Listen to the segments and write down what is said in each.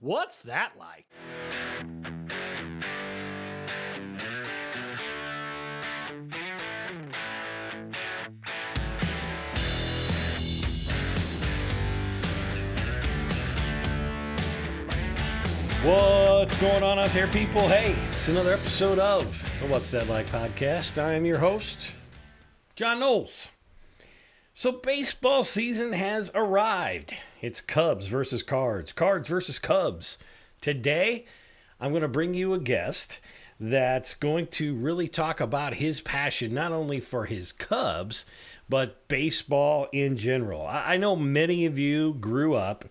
What's that like? What's going on out there, people? Hey, it's another episode of the What's That Like podcast. I am your host, John Knowles. So baseball season has arrived. It's Cubs versus Cards, Cards versus Cubs. Today, I'm going to bring you a guest that's going to really talk about his passion, not only for his Cubs, but baseball in general. I know many of you grew up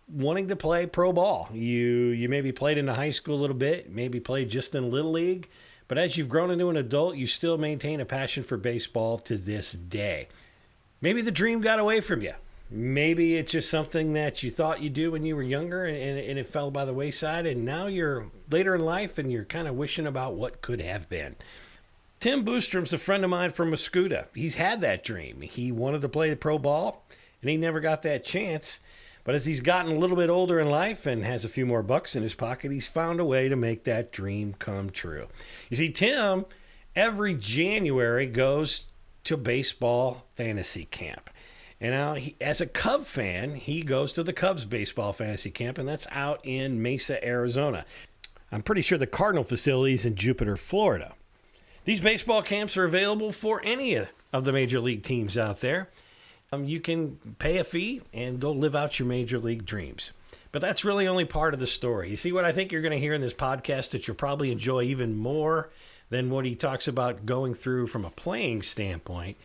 wanting to play pro ball. You maybe played in the high school a little bit, maybe played just in Little League, but as you've grown into an adult, you still maintain a passion for baseball to this day. Maybe the dream got away from you. Maybe it's just something that you thought you'd do when you were younger and it fell by the wayside, and now you're later in life and you're kind of wishing about what could have been. Tim Boostrom's a friend of mine from Mascoutah. He's had that dream. He wanted to play the pro ball, and he never got that chance. But as he's gotten a little bit older in life and has a few more bucks in his pocket, he's found a way to make that dream come true. You see, Tim, every January goes to baseball fantasy camp. And now, as a Cub fan, he goes to the Cubs baseball fantasy camp, and that's out in Mesa, Arizona. I'm pretty sure the Cardinal facility is in Jupiter, Florida. These baseball camps are available for any of the major league teams out there. You can pay a fee and go live out your major league dreams. But that's really only part of the story. You see, what I think you're going to hear in this podcast that you'll probably enjoy even more than what he talks about going through from a playing standpoint.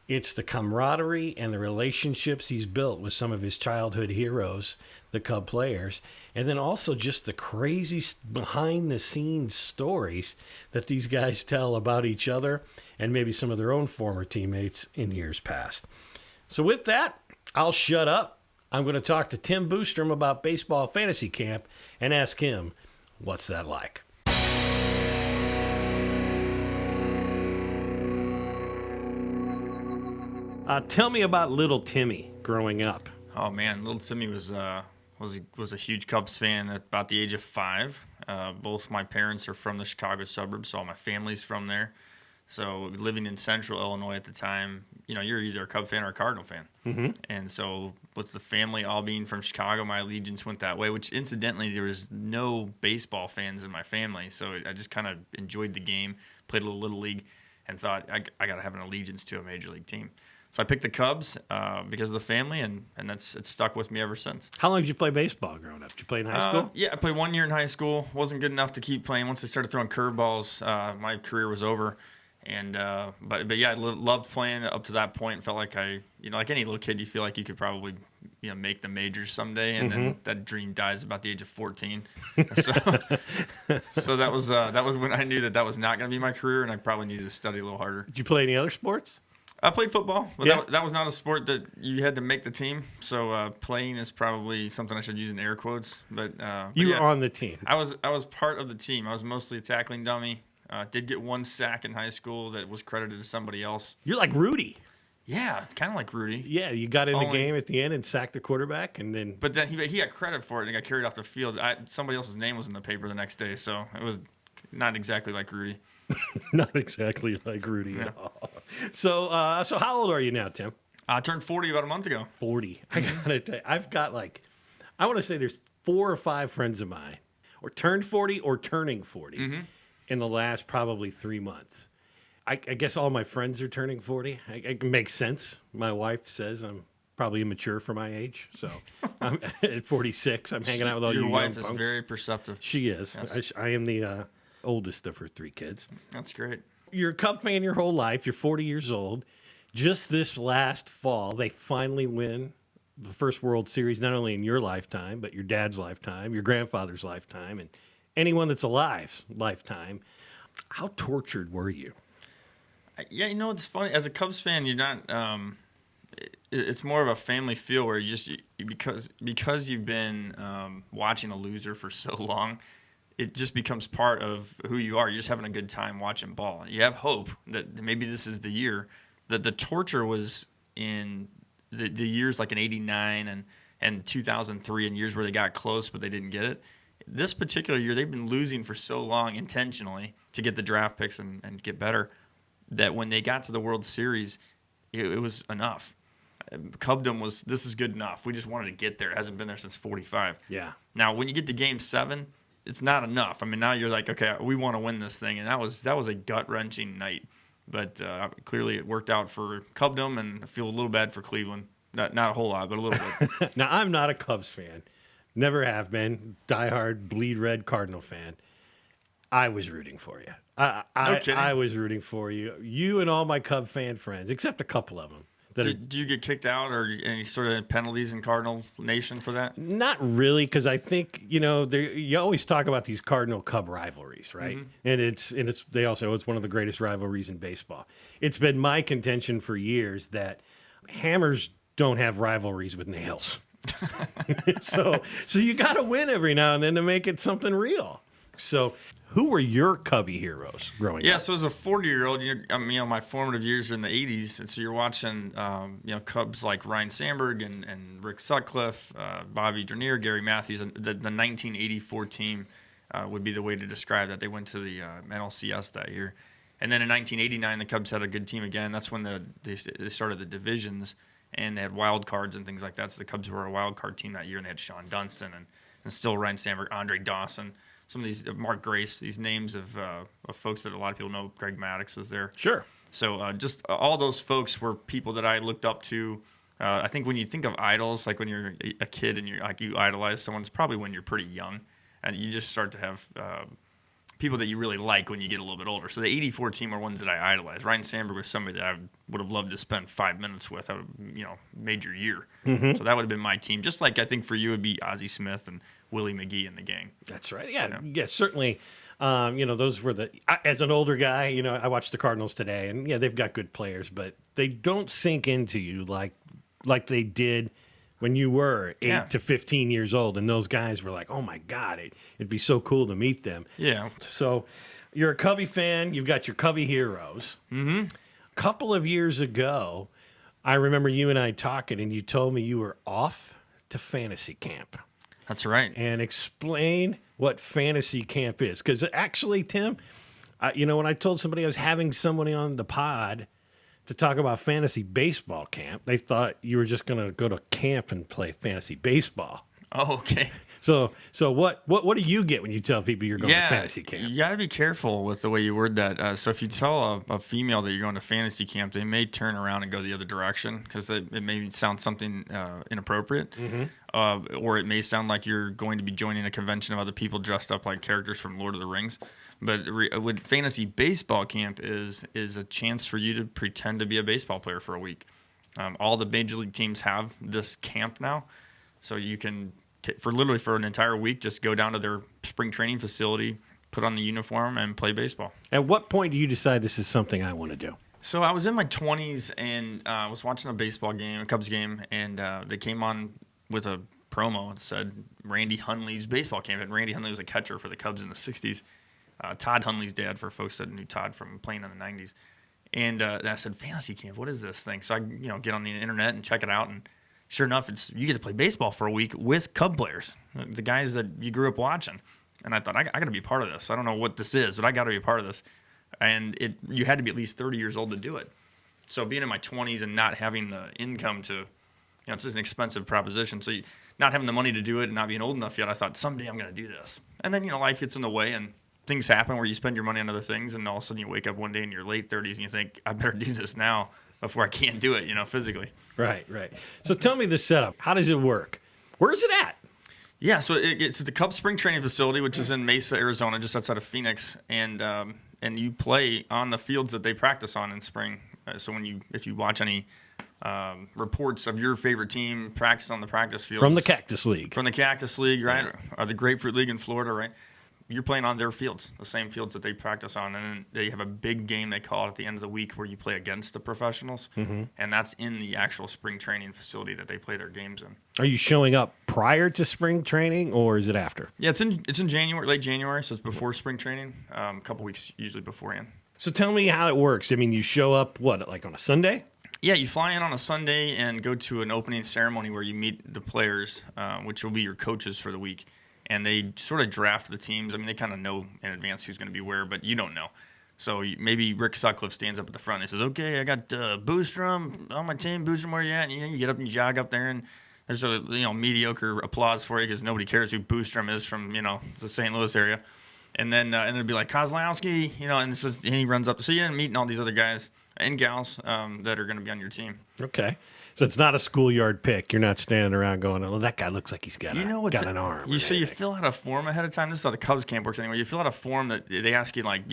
It's the camaraderie and the relationships he's built with some of his childhood heroes, the Cub players, and then also just the crazy behind-the-scenes stories that these guys tell about each other and maybe some of their own former teammates in years past. So with that, I'll shut up. I'm going to talk to Tim Boostrom about baseball fantasy camp and ask him, what's that like? Tell me about little Timmy growing up. Oh man, little Timmy was a huge Cubs fan at about the age of 5. Both my parents are from the Chicago suburbs, so all my family's from there. So living in central Illinois at the time, you're either a Cub fan or a Cardinal fan. Mm-hmm. And so with the family all being from Chicago, my allegiance went that way, which incidentally, there was no baseball fans in my family. So I just kind of enjoyed the game, played a little league, and thought I got to have an allegiance to a major league team. So I picked the Cubs because of the family, and it's stuck with me ever since. How long did you play baseball growing up? Did you play in high school? Yeah, I played 1 year in high school. Wasn't good enough to keep playing. Once they started throwing curveballs, my career was over. And but yeah, I loved playing up to that point. Felt like like any little kid, you feel like you could probably make the majors someday, and then that dream dies about the age of 14. So that was when I knew that was not going to be my career, and I probably needed to study a little harder. Did you play any other sports? I played football, but yeah. that was not a sport that you had to make the team. So playing is probably something I should use in air quotes. But you were on the team. I was part of the team. I was mostly a tackling dummy. Did get 1 sack in high school that was credited to somebody else. You're like Rudy. Yeah, kind of like Rudy. Yeah, you got in the game at the end and sacked the quarterback, and then. But then he got credit for it and got carried off the field. Somebody else's name was in the paper the next day, so it was not exactly like Rudy. Not exactly like Rudy at all. So how old are you now, Tim? I turned 40 about a month ago. 40. I gotta tell you, I've got I want to say there's 4 or 5 friends of mine, or turned 40 or turning 40. Mm-hmm. In the last probably 3 months. I guess all my friends are turning 40. It makes sense. My wife says I'm probably immature for my age. So I'm at 46. I'm hanging out with all you young punks. Your wife is very perceptive. She is. Yes. I am the oldest of her 3 kids. That's great. You're a Cub fan your whole life. You're 40 years old. Just this last fall, they finally win the first World Series, not only in your lifetime, but your dad's lifetime, your grandfather's lifetime, and anyone that's alive's lifetime. How tortured were you? Yeah, it's funny. As a Cubs fan, you're not. It's more of a family feel where because you've been watching a loser for so long, it just becomes part of who you are. You're just having a good time watching ball. You have hope that maybe this is the year. That the torture was in the years like in '89 and and 2003 and years where they got close but they didn't get it. This particular year, they've been losing for so long intentionally to get the draft picks and get better that when they got to the World Series, it was enough. Cubdom was, this is good enough. We just wanted to get there. It hasn't been there since 45. Yeah. Now, when you get to Game 7, it's not enough. I mean, now you're like, okay, we want to win this thing. And that was a gut-wrenching night. But clearly it worked out for Cubdom, and I feel a little bad for Cleveland. Not a whole lot, but a little bit. Now, I'm not a Cubs fan. Never have been. Diehard, bleed red Cardinal fan. I was rooting for you. I was rooting for you. You and all my Cub fan friends, except a couple of them. Do you get kicked out or any sort of penalties in Cardinal Nation for that? Not really, because I think, you always talk about these Cardinal-Cub rivalries, right? Mm-hmm. And they also, it's one of the greatest rivalries in baseball. It's been my contention for years that hammers don't have rivalries with nails. so you got to win every now and then to make it something real. So who were your Cubby heroes growing up? Yeah, so as a 40-year-old, my formative years are in the 80s, and so you're watching, Cubs like Ryne Sandberg and Rick Sutcliffe, Bobby Dernier, Gary Matthews. And the 1984 team would be the way to describe that. They went to the NLCS that year. And then in 1989, the Cubs had a good team again. That's when they started the divisions, and they had wild cards and things like that. So the Cubs were a wild card team that year, and they had Sean Dunston and still Ryne Sandberg, Andre Dawson, some of these, Mark Grace, these names of folks that a lot of people know. Greg Maddux was there. Sure. So just all those folks were people that I looked up to. I think when you think of idols, like when you're a kid and you idolize someone, it's probably when you're pretty young, and you just start to have people that you really like when you get a little bit older. So the 84 team are ones that I idolized. Ryne Sandberg was somebody that I would have loved to spend 5 minutes with. I would, made your year. Mm-hmm. So that would have been my team. Just like I think for you it would be Ozzie Smith and Willie McGee and the gang. That's right. Yeah, yeah, certainly. Those were as an older guy, I watched the Cardinals today, and yeah, they've got good players, but they don't sink into you like they did when you were 8 to 15 years old, and those guys were like, oh my God, it'd be so cool to meet them. Yeah. So you're a Cubbie fan. You've got your Cubbie heroes. Mm-hmm. A couple of years ago, I remember you and I talking, and you told me you were off to fantasy camp. That's right. And explain what fantasy camp is. Because actually, Tim, when I told somebody I was having somebody on the pod to talk about fantasy baseball camp, they thought you were just going to go to camp and play fantasy baseball. Oh, okay. So what do you get when you tell people you're going to fantasy camp? You got to be careful with the way you word that. So if you tell a female that you're going to fantasy camp, they may turn around and go the other direction because it may sound something inappropriate. Mm-hmm. Or it may sound like you're going to be joining a convention of other people dressed up like characters from Lord of the Rings. But what fantasy baseball camp is a chance for you to pretend to be a baseball player for a week. All the major league teams have this camp now, so you can for an entire week just go down to their spring training facility, put on the uniform, and play baseball. At what point do you decide this is something I want to do? So I was in my 20s and I was watching a Cubs game, and they came on with a promo that said Randy Hundley's baseball camp. And Randy Hundley was a catcher for the Cubs in the 60s. Todd Hundley's dad, for folks that knew Todd from playing in the 90s. And I said, fantasy camp, what is this thing? So I get on the internet and check it out, and sure enough, you get to play baseball for a week with Cub players, the guys that you grew up watching. And I thought, I got to be a part of this. I don't know what this is, but I got to be a part of this. And you had to be at least 30 years old to do it. So being in my 20s and not having the income to, it's just an expensive proposition. So not having the money to do it and not being old enough yet, I thought, someday I'm going to do this. And then, life gets in the way and things happen where you spend your money on other things, and all of a sudden you wake up one day in your late 30s and you think, I better do this now before I can't do it, physically. Right. So tell me the setup. How does it work? Where is it at? Yeah, so it's at the Cubs spring training facility, which is in Mesa, Arizona, just outside of Phoenix, and you play on the fields that they practice on in spring. So if you watch any reports of your favorite team practice on the practice fields. From the Cactus League. Right? Or the Grapefruit League in Florida, right? You're playing on their fields, the same fields that they practice on. And then they have a big game, they call it, at the end of the week where you play against the professionals. Mm-hmm. And that's in the actual spring training facility that they play their games in. Are you showing up prior to spring training, or is it after? Yeah, it's in January, late January, so it's before spring training, a couple weeks usually beforehand. So tell me how it works. I mean, you show up, like on a Sunday? Yeah, you fly in on a Sunday and go to an opening ceremony where you meet the players, which will be your coaches for the week. And they sort of draft the teams. I mean, they kind of know in advance who's going to be where, but you don't know. So maybe Rick Sutcliffe stands up at the front and he says, okay, I got Boostrom on my team. Boostrom, where you at? And you get up and you jog up there, and there's a mediocre applause for you because nobody cares who Boostrom is from the St. Louis area. And then it'll be like Kozlowski, and he runs up. So you're meeting all these other guys and gals that are going to be on your team. Okay. So it's not a schoolyard pick. You're not standing around going, "Oh, that guy looks like he's got an arm." You fill out a form ahead of time. This is how the Cubs camp works anyway. You fill out a form that they ask you, like,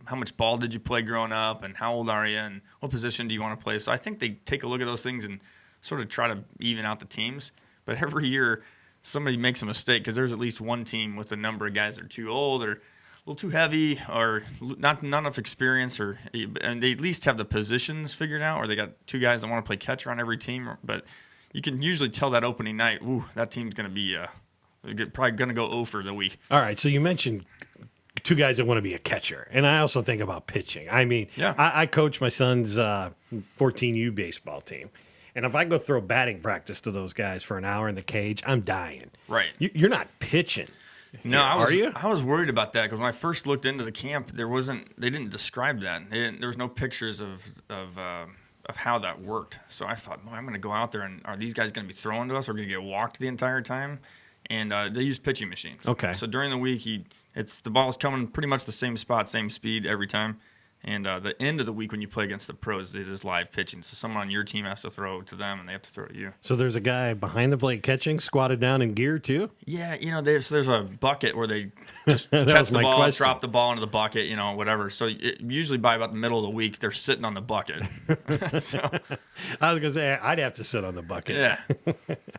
how much ball did you play growing up, and how old are you, and what position do you want to play. So I think they take a look at those things and sort of try to even out the teams. But every year somebody makes a mistake because there's at least one team with a number of guys that are too old or a little too heavy or not enough experience, and they at least have the positions figured out, or they got two guys that want to play catcher on every team. But you can usually tell that opening night, that team's going to be probably going to go 0 for the week. All right, so you mentioned two guys that want to be a catcher, and I also think about pitching. I mean, yeah. I coach my son's 14U baseball team, and if I go throw batting practice to those guys for an hour in the cage, I'm dying. Right. You're not pitching. No, are you? I was worried about that because when I first looked into the camp, they didn't describe that. There was no pictures of how that worked. So I thought, I'm going to go out there, and are these guys going to be throwing to us, or going to get walked the entire time? And they use pitching machines. Okay. So during the week, the ball's coming pretty much the same spot, same speed every time. And the end of the week when you play against the pros, it is live pitching. So someone on your team has to throw to them, and they have to throw to you. So there's a guy behind the plate catching, squatted down in gear too? Yeah, there's a bucket where they just catch the ball, drop the ball into the bucket, whatever. So usually by about the middle of the week, they're sitting on the bucket. So, I was going to say, I'd have to sit on the bucket. Yeah.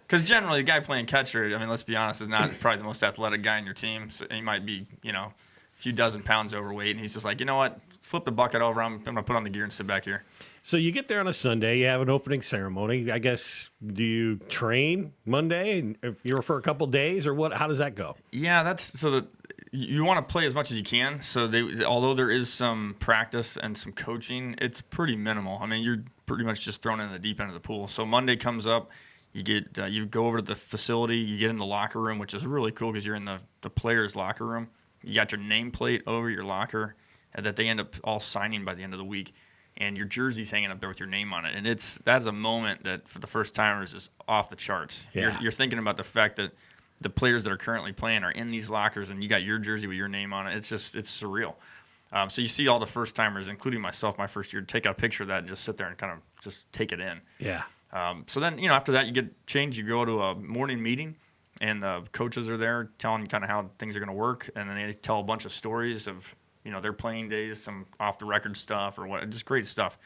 Because generally, the guy playing catcher, I mean, let's be honest, is not probably the most athletic guy in your team. So he might be, a few dozen pounds overweight, and he's just like, you know what? Flip the bucket over. I'm going to put on the gear and sit back here. So you get there on a Sunday. You have an opening ceremony. I guess, do you train Monday and if you're for a couple days, or what? How does that go? Yeah, that's so that you want to play as much as you can. So although there is some practice and some coaching, it's pretty minimal. I mean, you're pretty much just thrown in the deep end of the pool. So Monday comes up. You go over to the facility. You get in the locker room, which is really cool because you're in the players' locker room. You got your nameplate over your locker that they end up all signing by the end of the week, and your jersey's hanging up there with your name on it. And that's a moment that for the first timers is off the charts. Yeah. You're thinking about the fact that the players that are currently playing are in these lockers, and you got your jersey with your name on it. It's surreal. So you see all the first timers, including myself, my first year, take a picture of that and just sit there and kind of just take it in. Yeah. So then after that you get changed. You go to a morning meeting. And the coaches are there telling you kind of how things are going to work. And then they tell a bunch of stories of, their playing days, some off-the-record stuff or what, just great stuff.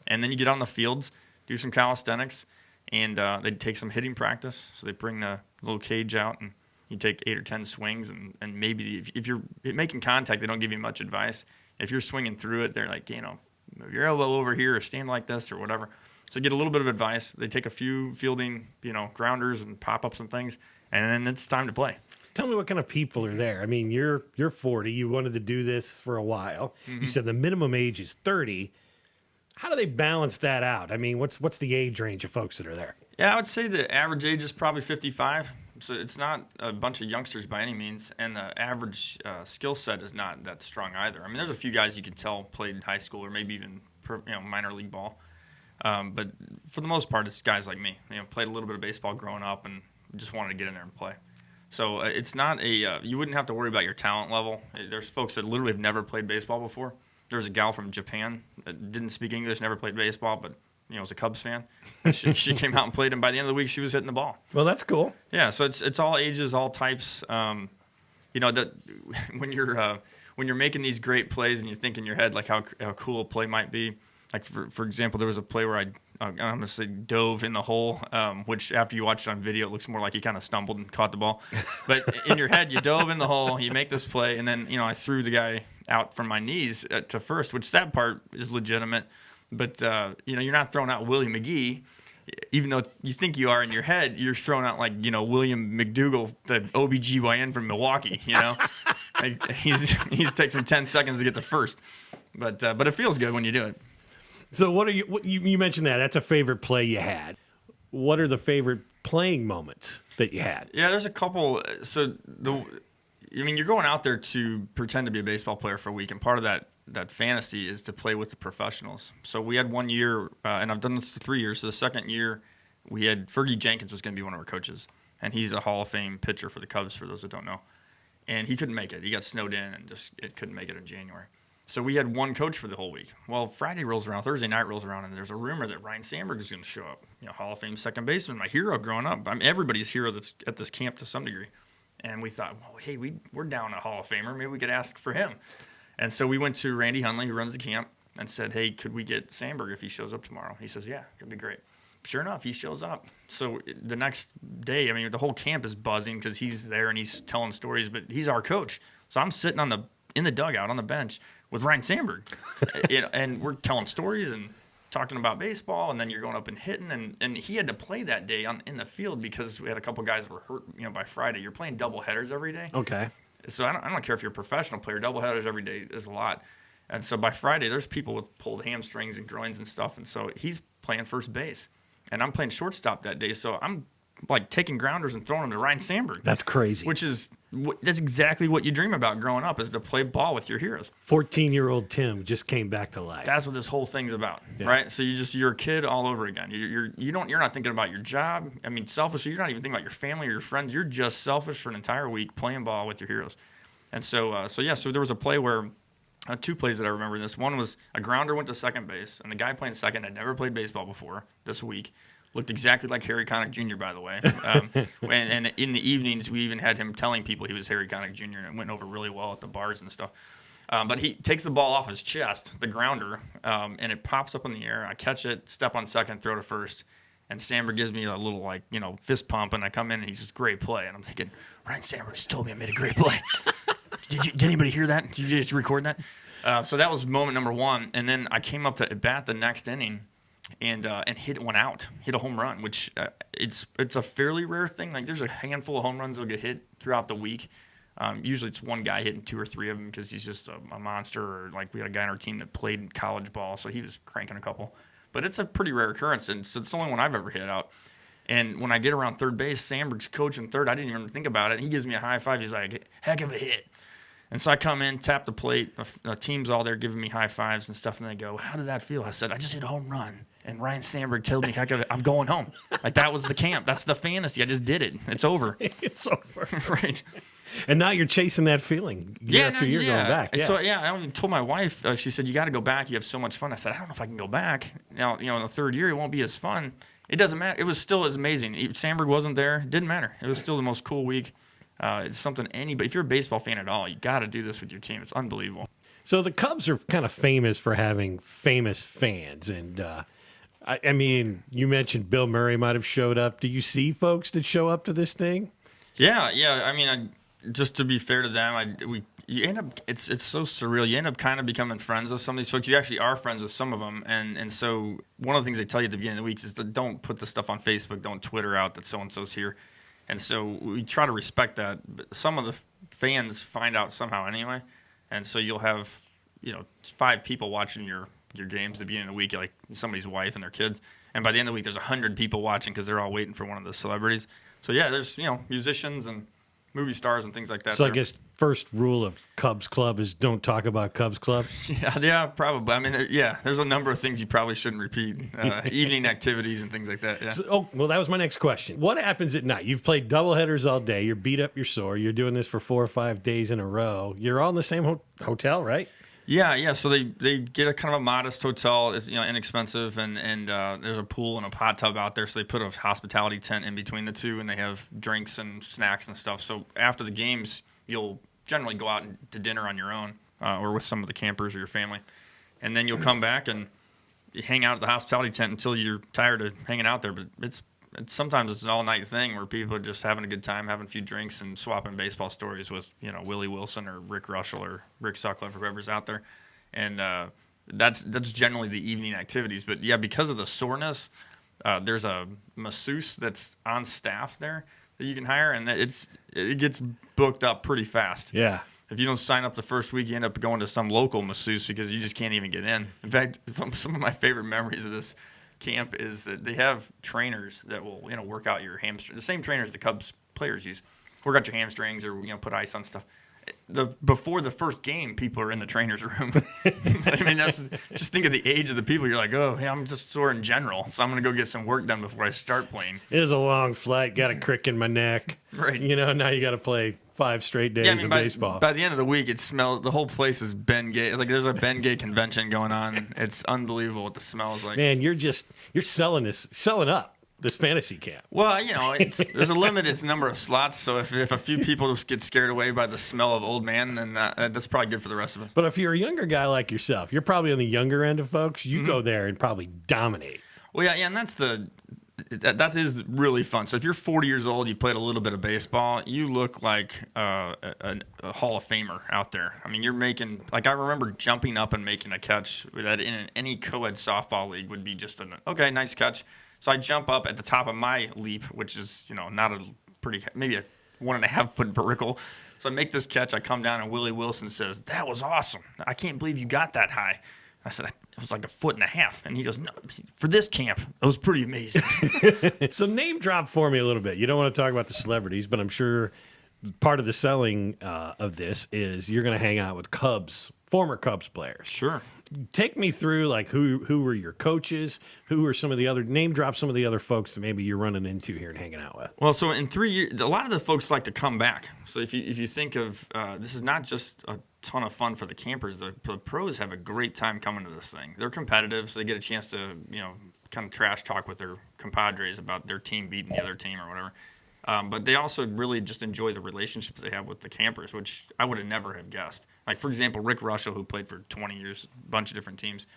And then you get on the fields, do some calisthenics, and they take some hitting practice. So they bring the little cage out, and you take 8 or 10 swings. And maybe if you're making contact, they don't give you much advice. If you're swinging through it, they're like, move your elbow over here or stand like this or whatever. So get a little bit of advice. They take a few fielding, grounders and pop-ups and things. And then it's time to play. Tell me what kind of people are there. I mean, you're 40. You wanted to do this for a while. Mm-hmm. You said the minimum age is 30. How do they balance that out? I mean, what's the age range of folks that are there? Yeah, I would say the average age is probably 55. So it's not a bunch of youngsters by any means. And the average skill set is not that strong either. I mean, there's a few guys you can tell played in high school or maybe even minor league ball. But for the most part, it's guys like me. Played a little bit of baseball growing up and just wanted to get in there and play. So it's not you wouldn't have to worry about your talent level. There's folks that literally have never played baseball before. There was a gal from Japan that didn't speak English, never played baseball, but was a Cubs fan. She came out and played, and by the end of the week, she was hitting the ball. Well, that's cool. Yeah, so it's all ages, all types. That when you're making these great plays and you think in your head like how cool a play might be. Like for example, there was a play where I'm going to say dove in the hole, which after you watch it on video, it looks more like he kind of stumbled and caught the ball. But in your head, you dove in the hole, you make this play, and then, I threw the guy out from my knees to first, which that part is legitimate. But, you're not throwing out Willie McGee, even though you think you are in your head, you're throwing out like, William McDougall, the OBGYN from Milwaukee, Like he's takes him 10 seconds to get to first. But it feels good when you do it. So what you mentioned that's a favorite play you had. What are the favorite playing moments that you had? Yeah, there's a couple. You're going out there to pretend to be a baseball player for a week, and part of that fantasy is to play with the professionals. So we had 1 year, and I've done this for 3 years. So the second year, we had Fergie Jenkins was going to be one of our coaches, and he's a Hall of Fame pitcher for the Cubs, for those that don't know. And he couldn't make it. He got snowed in and it couldn't make it in January. So we had one coach for the whole week. Well, Friday rolls around, Thursday night rolls around, and there's a rumor that Ryne Sandberg is going to show up. Hall of Fame second baseman, my hero growing up. I mean, everybody's hero that's at this camp to some degree. And we thought, well, hey, we're down a Hall of Famer. Maybe we could ask for him. And so we went to Randy Hundley, who runs the camp, and said, hey, could we get Sandberg if he shows up tomorrow? He says, yeah, it'd be great. Sure enough, he shows up. So the next day, the whole camp is buzzing because he's there and he's telling stories, but he's our coach. So I'm sitting in the dugout on the bench with Ryne Sandberg, and we're telling stories and talking about baseball, and then you're going up and hitting, and he had to play that day in the field because we had a couple guys that were hurt. By Friday, you're playing double headers every day. Okay. So I don't care if you're a professional player. Double headers every day is a lot, and so by Friday, there's people with pulled hamstrings and groins and stuff, and so he's playing first base, and I'm playing shortstop that day. So I'm like taking grounders and throwing them to Ryne Sandberg. That's crazy. That's exactly what you dream about growing up, is to play ball with your heroes. 14-year-old Tim just came back to life. That's what this whole thing's about, right? So you're a kid all over again. You're not thinking about your job. Selfishly, you're not even thinking about your family or your friends. You're just selfish for an entire week playing ball with your heroes. And so there was a play where two plays that I remember. This one was a grounder went to second base, and the guy playing second had never played baseball before this week. Looked exactly like Harry Connick Jr., by the way. And in the evenings, we even had him telling people he was Harry Connick Jr., and it went over really well at the bars and stuff. But he takes the ball off his chest, the grounder, and it pops up in the air. I catch it, step on second, throw to first. And Sandberg gives me a little, fist pump, and I come in, and he says, great play. And I'm thinking, Ryne Sandberg just told me I made a great play. Did anybody hear that? Did you just record that? So that was moment number one. And then I came up to bat the next inning, and hit one out, hit a home run, which it's a fairly rare thing. Like, there's a handful of home runs that'll get hit throughout the week. Usually it's one guy hitting two or three of them because he's just a monster, or like we had a guy on our team that played college ball, so he was cranking a couple. But it's a pretty rare occurrence, and so it's the only one I've ever hit out. And when I get around third base, Sandberg's coaching third. I didn't even think about it. He gives me a high five. He's like, heck of a hit. And so I come in, tap the plate. The team's all there giving me high fives and stuff, and they go, how did that feel? I said, I just hit a home run. And Ryne Sandberg told me, heck of it, I'm going home. Like, that was the camp. That's the fantasy. I just did it. It's over. It's over. Right. And now you're chasing that feeling year after year going back. Yeah. So, I told my wife, she said, you got to go back. You have so much fun. I said, I don't know if I can go back. Now, in the third year, it won't be as fun. It doesn't matter. It was still as amazing. Sandberg wasn't there. It didn't matter. It was still the most cool week. It's something if you're a baseball fan at all, you got to do this with your team. It's unbelievable. So the Cubs are kind of famous for having famous fans. And, you mentioned Bill Murray might have showed up. Do you see folks that show up to this thing? Yeah. Just to be fair to them, you end up it's so surreal. You end up kind of becoming friends with some of these folks. You actually are friends with some of them, and so one of the things they tell you at the beginning of the week is that don't put the stuff on Facebook, don't Twitter out that so and so's here, and so we try to respect that. But some of the fans find out somehow anyway, and so you'll have 5 people watching your games at the beginning of the week, like somebody's wife and their kids, and by the end of the week there's 100 people watching because they're all waiting for one of the celebrities. So yeah, there's musicians and movie stars and things like that. So I guess first rule of Cubs Club is don't talk about Cubs Club. Yeah, probably. There's a number of things you probably shouldn't repeat. Evening activities and things like that. Yeah. So, that was my next question. What happens at night? You've played doubleheaders all day. You're beat up, you're sore. You're doing this for 4 or 5 days in a row. You're all in the same hotel, right? Yeah. So they get a kind of a modest hotel. It's inexpensive, and there's a pool and a hot tub out there. So they put a hospitality tent in between the two, and they have drinks and snacks and stuff. So after the games, you'll generally go out to dinner on your own, or with some of the campers or your family, and then you'll come back and you hang out at the hospitality tent until you're tired of hanging out there. But sometimes it's an all-night thing where people are just having a good time, having a few drinks, and swapping baseball stories with Willie Wilson or Rick Russell or Rick Sutcliffe or whoever's out there, and that's generally the evening activities. But yeah, because of the soreness, there's a masseuse that's on staff there that you can hire, and it gets booked up pretty fast. Yeah. If you don't sign up the first week, you end up going to some local masseuse because you just can't even get in. In fact, some of my favorite memories of this camp is that they have trainers that will, work out your hamstring. The same trainers the Cubs players use, work out your hamstrings or, put ice on stuff. Before the first game, people are in the trainer's room. I mean, just think of the age of the people. You're like, oh, hey, I'm just sore in general, so I'm going to go get some work done before I start playing. It was a long flight, got a crick in my neck. Right. Now you got to play 5 straight days of baseball. By the end of the week, it smells. The whole place is Ben Gay. Like there's a Ben Gay convention going on. It's unbelievable what the smell is like. Man, you're selling up this fantasy camp. Well, there's a limited number of slots, so if a few people just get scared away by the smell of old man, then that's probably good for the rest of us. But if you're a younger guy like yourself, you're probably on the younger end of folks. You go there and probably dominate. Well, yeah, and that is really fun. So if you're 40 years old, you played a little bit of baseball, you look like a Hall of Famer out there. I mean, you're making, like I remember jumping up and making a catch that in any co-ed softball league would be just okay, nice catch. So I jump up at the top of my leap, which is, not maybe a 1.5 foot vertical. So I make this catch. I come down and Willie Wilson says, "That was awesome. I can't believe you got that high." I said, "It was like 1.5 feet." And he goes, "No, for this camp, it was pretty amazing." So name drop for me a little bit. You don't want to talk about the celebrities, but I'm sure part of the selling of this is you're going to hang out with former Cubs players. Sure. Take me through like who were your coaches, who were some of the other name drop some of the other folks that maybe you're running into here and hanging out with. Well, so in 3 years, a lot of the folks like to come back. So if you think of this is not just a ton of fun for the campers. The pros have a great time coming to this thing. They're competitive, so they get a chance to kind of trash talk with their compadres about their team beating the other team or whatever. But they also really just enjoy the relationships they have with the campers, which I would have never have guessed. Like, for example, Rick Russell, who played for 20 years, a bunch of different teams.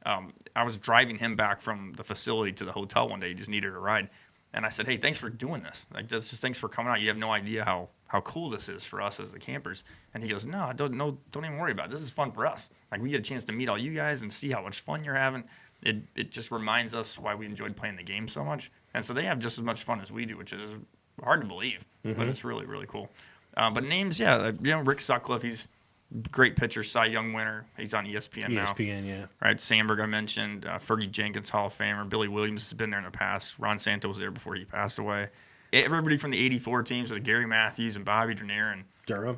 I was driving him back from the facility to the hotel one day. He just needed a ride. And I said, "Hey, thanks for doing this. Like, thanks for coming out. You have no idea how cool this is for us as the campers." And he goes, "No, don't even worry about it. This is fun for us. Like, we get a chance to meet all you guys and see how much fun you're having. It just reminds us why we enjoyed playing the game so much." And so they have just as much fun as we do, which is hard to believe, but it's really, really cool. But names, Rick Sutcliffe, he's a great pitcher, Cy Young winner. He's on ESPN now. ESPN, yeah. Right, Sandberg I mentioned, Fergie Jenkins, Hall of Famer. Billy Williams has been there in the past. Ron Santo was there before he passed away. Everybody from the 84 teams, so Gary Matthews and Bobby Dernier and Durham.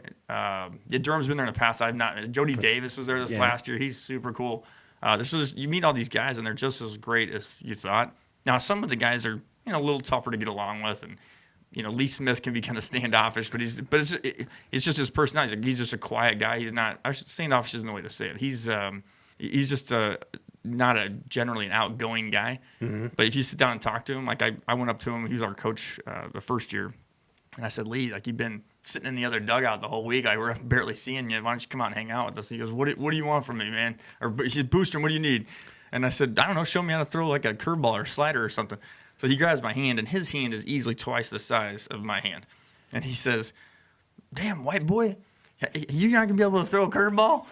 Durham's been there in the past. I've not. Jody Davis was there last year. He's super cool. You meet all these guys, and they're just as great as you thought. Now, some of the guys are a little tougher to get along with, and Lee Smith can be kind of standoffish, but it's just his personality. He's just a quiet guy. He's not. Standoffish isn't the way to say it. He's just not generally an outgoing guy. Mm-hmm. But if you sit down and talk to him, like I went up to him. He was our coach the first year, and I said, "Lee, like you've been sitting in the other dugout the whole week. We're barely seeing you. Why don't you come out and hang out with us?" He goes, "What do you want from me, man?" Or he said, "Boostrom, what do you need?" And I said, "I don't know. Show me how to throw like a curveball or slider or something." So he grabs my hand, and his hand is easily twice the size of my hand. And he says, "Damn, white boy, you're not going to be able to throw a curveball?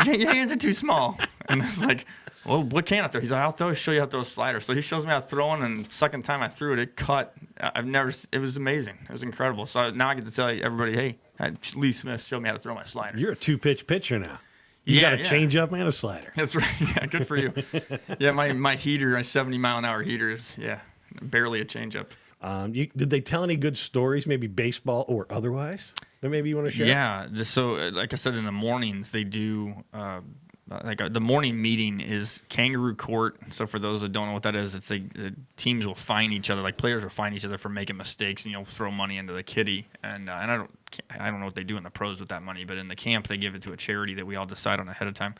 Your hands are too small." And I was like, "Well, what can I throw?" He's like, "I'll show you how to throw a slider." So he shows me how to throw one, and the second time I threw it, it cut. It was amazing. It was incredible. So now I get to tell everybody, "Hey, Lee Smith showed me how to throw my slider." You're a 2-pitch pitcher now. You got a change up and a slider. That's right. Yeah, good for you. Yeah, my heater, my 70-mile-an-hour heater is, barely a changeup. Did they tell any good stories, maybe baseball or otherwise, that maybe you want to share? Yeah. So, like I said, in the mornings they do the morning meeting is kangaroo court. So for those that don't know what that is, it's the teams will fine each other, like players will fine each other for making mistakes, and throw money into the kitty. And I don't know what they do in the pros with that money, but in the camp they give it to a charity that we all decide on ahead of time.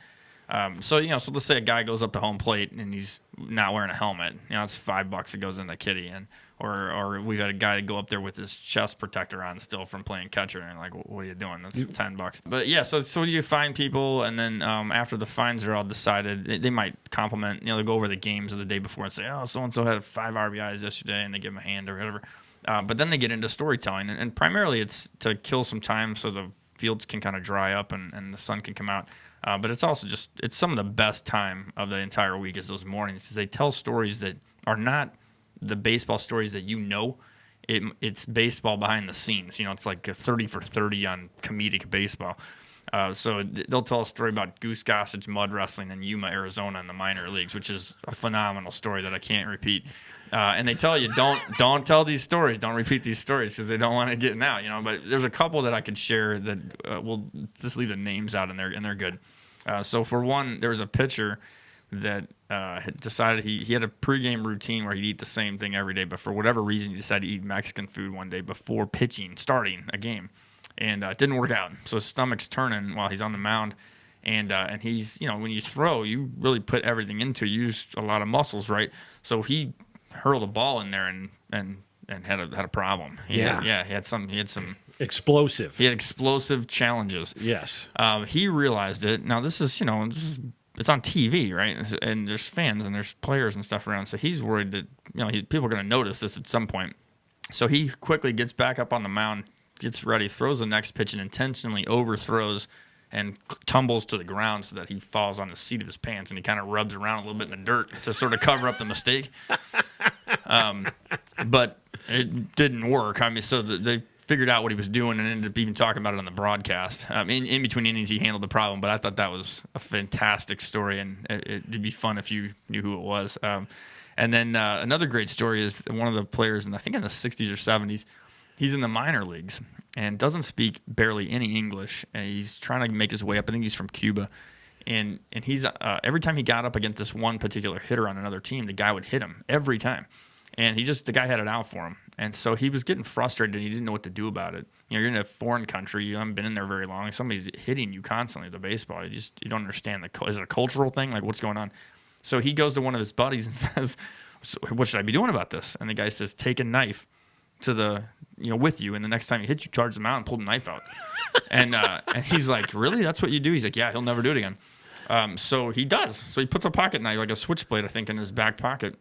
So let's say a guy goes up to home plate and he's not wearing a helmet. It's $5 that goes in the kitty, and or we've had a guy go up there with his chest protector on still from playing catcher, and like, what are you doing? That's $10. But yeah, so you find people, and then after the fines are all decided, they might compliment. They go over the games of the day before and say, "Oh, so and so had 5 RBIs yesterday," and they give them a hand or whatever. But then they get into storytelling, and primarily it's to kill some time so the fields can kind of dry up and the sun can come out. But it's also it's some of the best time of the entire week is those mornings. They tell stories that are not the baseball stories that it's baseball behind the scenes. It's like a 30 for 30 on comedic baseball. So they'll tell a story about Goose Gossage mud wrestling in Yuma, Arizona in the minor leagues, which is a phenomenal story that I can't repeat. And they tell you, don't tell these stories. Don't repeat these stories because they don't want to get out, But there's a couple that I could share that we'll just leave the names out, and they're good. So for one, there was a pitcher that had decided he had a pregame routine where he'd eat the same thing every day, but for whatever reason, he decided to eat Mexican food one day before starting a game. And it didn't work out. So his stomach's turning while he's on the mound. And he's, when you throw, you really put everything into it. You use a lot of muscles, right? So he hurled a ball in there and had a problem. He had some explosive. He had explosive challenges. Yes. He realized it. Now this is it's on TV, right? And there's fans and there's players and stuff around. So he's worried that people are going to notice this at some point. So he quickly gets back up on the mound, gets ready, throws the next pitch, and intentionally overthrows and tumbles to the ground so that he falls on the seat of his pants, and he kind of rubs around a little bit in the dirt to sort of cover up the mistake. But it didn't work. So they figured out what he was doing and ended up even talking about it on the broadcast. In between innings, he handled the problem, but I thought that was a fantastic story, and it'd be fun if you knew who it was. And then another great story is one of the players, I think in the 60s or 70s, he's in the minor leagues and doesn't speak barely any English. And he's trying to make his way up. I think he's from Cuba. And he's every time he got up against this one particular hitter on another team, the guy would hit him every time. And the guy had it out for him. And so he was getting frustrated and he didn't know what to do about it. You're in a foreign country. You haven't been in there very long. Somebody's hitting you constantly with the baseball. You don't understand. Is it a cultural thing? Like, what's going on? So he goes to one of his buddies and says, so what should I be doing about this? And the guy says, take a knife to with you, and the next time he hits you, charge him out and pull the knife out. And he's like, really? That's what you do? He's like, yeah, he'll never do it again. So he does. So he puts a pocket knife, like a switchblade, I think, in his back pocket.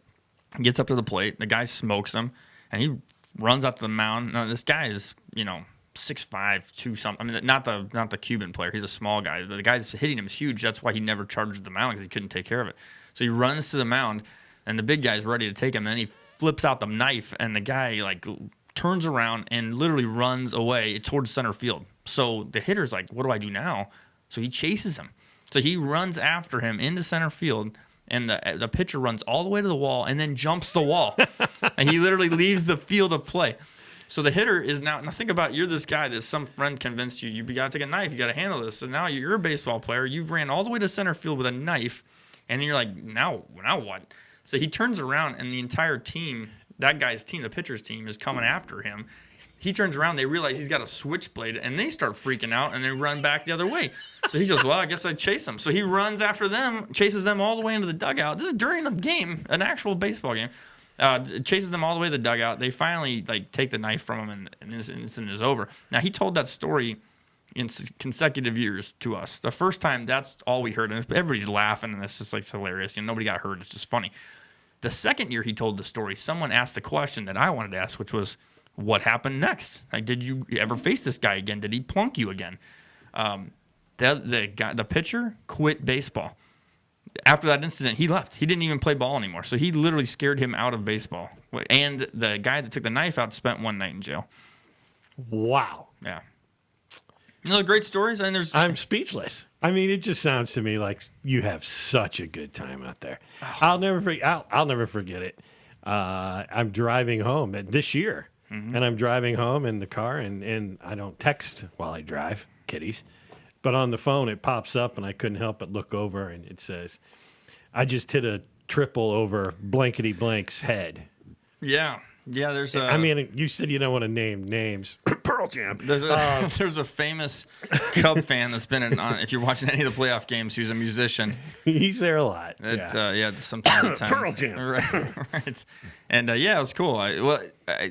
He gets up to the plate. The guy smokes him, and he runs out to the mound. Now, this guy is, 6'5", 2 something. I mean, not the Cuban player. He's a small guy. The guy that's hitting him is huge. That's why he never charged the mound, because he couldn't take care of it. So he runs to the mound, and the big guy's ready to take him. And then he flips out the knife, and the guy turns around and literally runs away towards center field. So the hitter's like, what do I do now? So he chases him. So he runs after him into center field, and the pitcher runs all the way to the wall and then jumps the wall. And he literally leaves the field of play. So the hitter is now think about, you're this guy that some friend convinced you got to take a knife, you got to handle this. So now you're a baseball player. You've ran all the way to center field with a knife, and then you're like, now what? So he turns around, and the entire team, that guy's team, the pitcher's team, is coming after him. He turns around, they realize he's got a switchblade, and they start freaking out, and they run back the other way. So he goes, well, I guess I'd chase them. So he runs after them, chases them all the way into the dugout. This is during a game, an actual baseball game. Chases them all the way to the dugout. They finally take the knife from him, and this incident is over. Now, he told that story in consecutive years to us. The first time, that's all we heard, and everybody's laughing, and it's just it's hilarious. Nobody got hurt. It's just funny. The second year he told the story, someone asked the question that I wanted to ask, which was, what happened next? Did you ever face this guy again? Did he plunk you again? The pitcher quit baseball. After that incident, he left. He didn't even play ball anymore. So he literally scared him out of baseball. And the guy that took the knife out spent one night in jail. Wow. Yeah. Great stories. And I'm speechless. I mean, it just sounds to me like you have such a good time out there. Oh. I'll never forget it. I'm driving home this year, and I'm driving home in the car, and I don't text while I drive, kiddies. But on the phone, it pops up, and I couldn't help but look over, and it says, I just hit a triple over blankety blank's head. Yeah. Yeah, there's a... I mean, you said you don't want to name names. Pearl Jam. There's a famous Cub fan that's been on... If you're watching any of the playoff games, he's a musician. He's there a lot. Sometimes. Pearl Jam. Right. And, it was cool.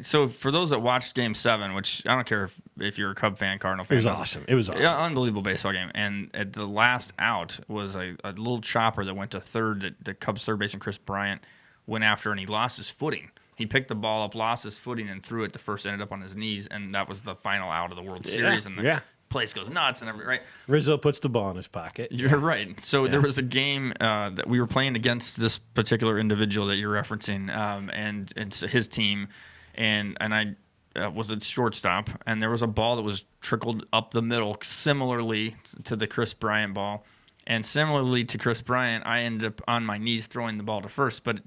So for those that watched Game 7, which I don't care if you're a Cub fan, Cardinal fan. It was awesome. Yeah, unbelievable baseball game. And at the last out was a little chopper that went to third. That the Cubs third baseman, Chris Bryant, went after, and he lost his footing. He picked the ball up, lost his footing, and threw it. The first ended up on his knees, and that was the final out of the World Series. And the place goes nuts and everything, right? Rizzo puts the ball in his pocket. You're right. So there was a game that we were playing against this particular individual that you're referencing, and his team, and was at shortstop, and there was a ball that was trickled up the middle, similarly to the Chris Bryant ball. And similarly to Chris Bryant, I ended up on my knees throwing the ball to first. But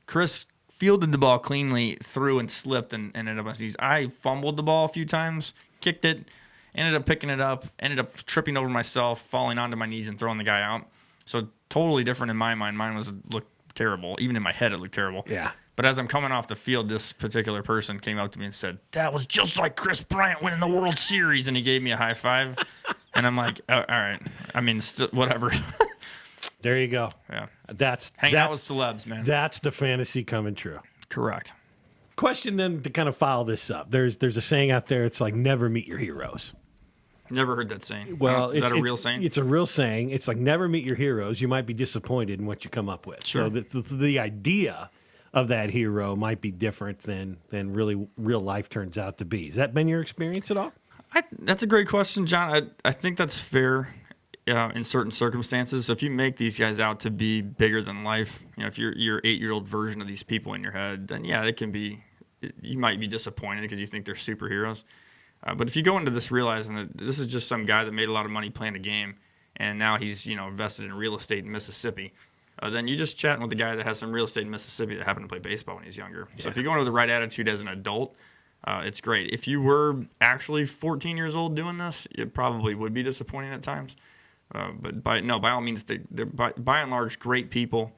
Chris fielded the ball cleanly, threw and slipped, and ended up on his knees. I fumbled the ball a few times, kicked it, ended up picking it up, ended up tripping over myself, falling onto my knees, and throwing the guy out. So totally different in my mind. Mine looked terrible. Even in my head, it looked terrible. Yeah. But as I'm coming off the field, this particular person came up to me and said, "That was just like Chris Bryant winning the World Series," and he gave me a high five. And I'm like, all right. I mean, whatever. There you go. Yeah. Hang out with celebs, man. That's the fantasy coming true. Correct. Question then to kind of follow this up. There's a saying out there. It's like never meet your heroes. Never heard that saying. Well, is that a real saying? It's a real saying. It's like never meet your heroes. You might be disappointed in what you come up with. Sure. So the idea of that hero might be different than really real life turns out to be. Has that been your experience at all? That's a great question, John. I think that's fair in certain circumstances. So if you make these guys out to be bigger than life, if you're your 8-year-old version of these people in your head, then yeah, it can be. You might be disappointed because you think they're superheroes. But if you go into this realizing that this is just some guy that made a lot of money playing a game, and now he's invested in real estate in Mississippi, then you're just chatting with the guy that has some real estate in Mississippi that happened to play baseball when he was younger. Yeah. So if you go into the right attitude as an adult, it's great. If you were actually 14 years old doing this, it probably would be disappointing at times. But by all means, they're by and large great people,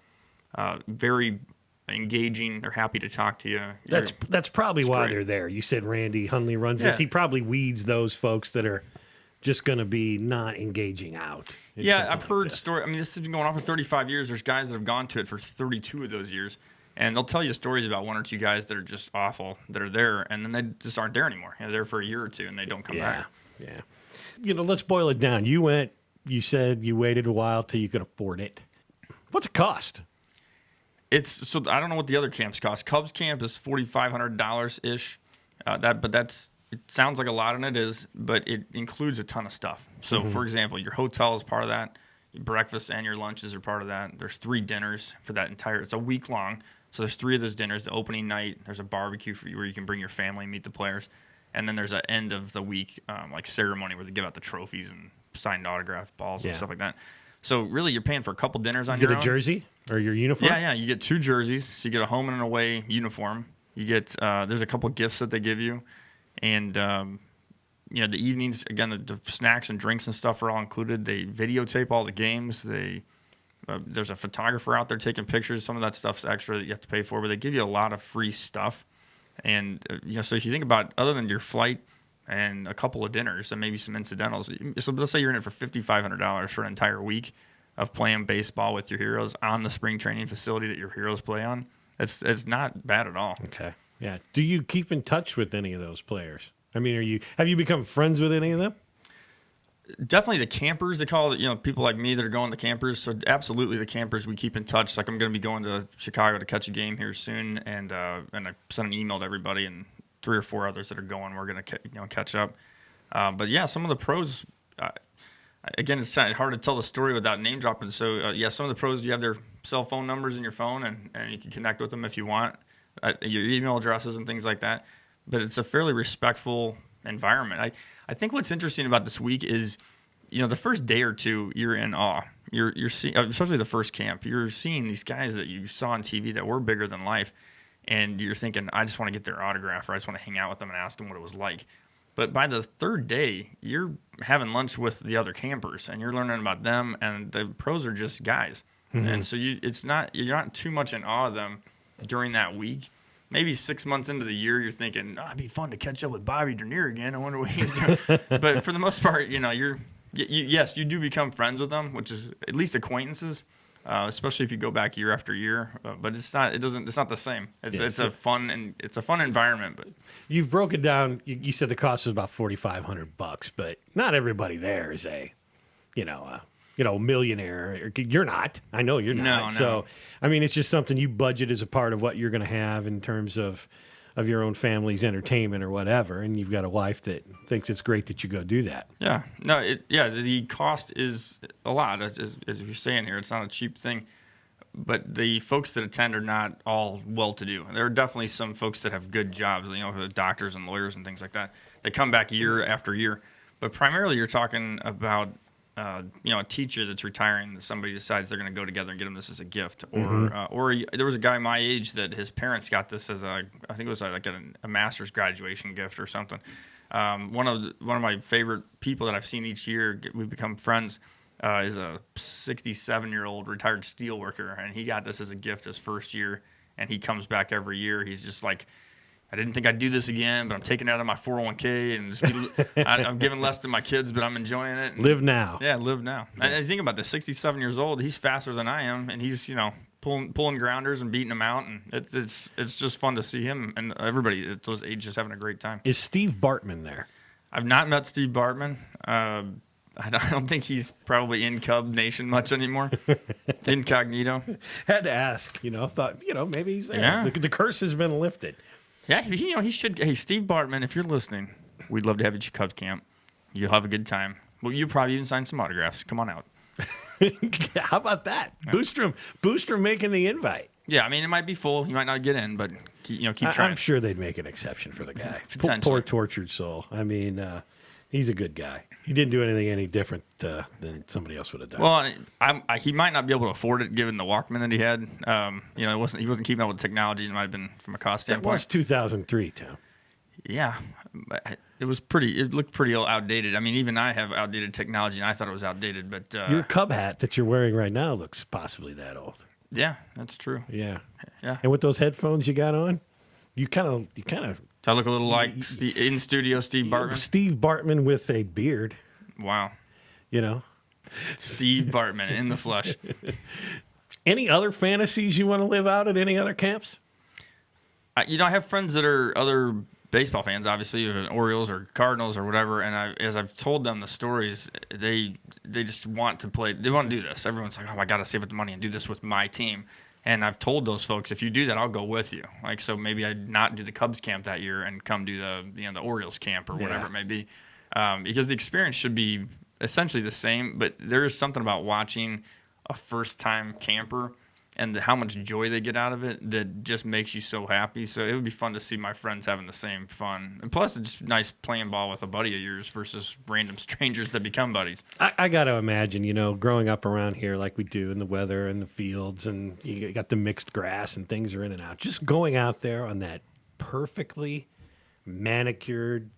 very engaging. They're happy to talk to you. That's probably why they're there. You said Randy Hundley runs this. He probably weeds those folks that are just going to be not engaging out. Yeah, I've heard stories. I mean, this has been going on for 35 years. There's guys that have gone to it for 32 of those years. And they'll tell you stories about one or two guys that are just awful, that are there, and then they just aren't there anymore. They're there for a year or two, and they don't come back. Yeah. Let's boil it down. You said you waited a while till you could afford it. What's it cost? So I don't know what the other camps cost. Cubs camp is $4,500-ish. It sounds like a lot, and it is, but it includes a ton of stuff. So, for example, your hotel is part of that. Your breakfast and your lunches are part of that. There's 3 dinners for that it's a week long. So there's 3 of those dinners. The opening night, there's a barbecue for you where you can bring your family and meet the players. And then there's an end of the week ceremony where they give out the trophies and signed autograph balls and stuff like that. So really, you're paying for a couple dinners on your own. You get a jersey or your uniform? Yeah. You get 2 jerseys. So you get a home and an away uniform. You get there's a couple gifts that they give you. And, the evenings, again, the snacks and drinks and stuff are all included. They videotape all the games. There's a photographer out there taking pictures. Some of that stuff's extra that you have to pay for, but they give you a lot of free stuff. And, so if you think about other than your flight and a couple of dinners and maybe some incidentals, so let's say you're in it for $5,500 for an entire week of playing baseball with your heroes on the spring training facility that your heroes play on. It's not bad at all. Okay. Yeah. Do you keep in touch with any of those players? I mean, have you become friends with any of them? Definitely the campers. They call it, people like me that are going to campers. So absolutely the campers, we keep in touch. Like I'm going to be going to Chicago to catch a game here soon, and I sent an email to everybody and 3 or 4 others that are going. We're going to catch up. But yeah, some of the pros. Again, it's hard to tell the story without name dropping. So some of the pros, you have their cell phone numbers in your phone, and you can connect with them if you want. Your email addresses and things like that. But it's a fairly respectful environment. I think what's interesting about this week is, the first day or two, you're in awe. You're seeing, especially the first camp, you're seeing these guys that you saw on TV that were bigger than life, and you're thinking, I just want to get their autograph, or I just want to hang out with them and ask them what it was like. But by the third day, you're having lunch with the other campers, and you're learning about them, and the pros are just guys. Mm-hmm. And so you're not too much in awe of them during that week. Maybe 6 months into the year, you're thinking, it'd be fun to catch up with Bobby Dernier again. I wonder what he's doing. But for the most part, yes, you do become friends with them, which is at least acquaintances, especially if you go back year after year. But it's not the same. It's a fun environment. But you've broken down. You said the cost is about $4,500, but not everybody there is a millionaire. You're not. I know you're not. No. So, I mean, it's just something you budget as a part of what you're going to have in terms of your own family's entertainment or whatever, and you've got a wife that thinks it's great that you go do that. Yeah. No, the cost is a lot, as you're saying here. It's not a cheap thing. But the folks that attend are not all well-to-do. There are definitely some folks that have good jobs, doctors and lawyers and things like that. They come back year after year. But primarily you're talking about, a teacher that's retiring that somebody decides they're going to go together and get them this as a gift. Or there was a guy my age that his parents got this as I think it was like a master's graduation gift or something. One of my favorite people that I've seen each year, we've become friends, is a 67-year-old retired steelworker, and he got this as a gift his first year, and he comes back every year. He's just like, I didn't think I'd do this again, but I'm taking it out of my 401k, and I'm giving less to my kids, but I'm enjoying it. And, live now. Yeah, live now. Yeah. And think about this, 67 years old, he's faster than I am, and he's, pulling grounders and beating them out, and it's just fun to see him and everybody at those ages having a great time. Is Steve Bartman there? I've not met Steve Bartman. I don't think he's probably in Cub Nation much anymore. Incognito. Had to ask, thought, maybe he's there. Yeah. The curse has been lifted. Yeah, he should. Hey, Steve Bartman, if you're listening, we'd love to have you at Cubs camp. You'll have a good time. Well, you'll probably even sign some autographs. Come on out. How about that? Yeah. Boostrom making the invite. Yeah, I mean, it might be full. You might not get in, but keep trying. I'm sure they'd make an exception for the guy. Poor tortured soul. I mean, he's a good guy. He didn't do anything any different than somebody else would have done. Well, he might not be able to afford it given the Walkman that he had. He wasn't keeping up with the technology. It might have been from a cost standpoint. That was 2003, Tom. Yeah, it looked pretty outdated. I mean, even I have outdated technology, and I thought it was outdated. But your Cub hat that you're wearing right now looks possibly that old. Yeah, that's true. Yeah. And with those headphones you got on, you kind of. Do I look a little like in studio Steve Bartman? Steve Bartman with a beard. Wow. Steve Bartman in the flesh. Any other fantasies you want to live out at any other camps? I have friends that are other baseball fans, obviously, Orioles or Cardinals or whatever, and as I've told them the stories, they just want to play. They want to do this. Everyone's like, I got to save up the money and do this with my team. And I've told those folks, if you do that, I'll go with you. Like, so maybe I'd not do the Cubs camp that year and come do the Orioles camp or whatever it may be, because the experience should be essentially the same. But there is something about watching a first-time camper and how much joy they get out of it that just makes you so happy. So it would be fun to see my friends having the same fun. And plus, it's just nice playing ball with a buddy of yours versus random strangers that become buddies. I got to imagine, growing up around here like we do in the weather and the fields, and you got the mixed grass and things are in and out. Just going out there on that perfectly manicured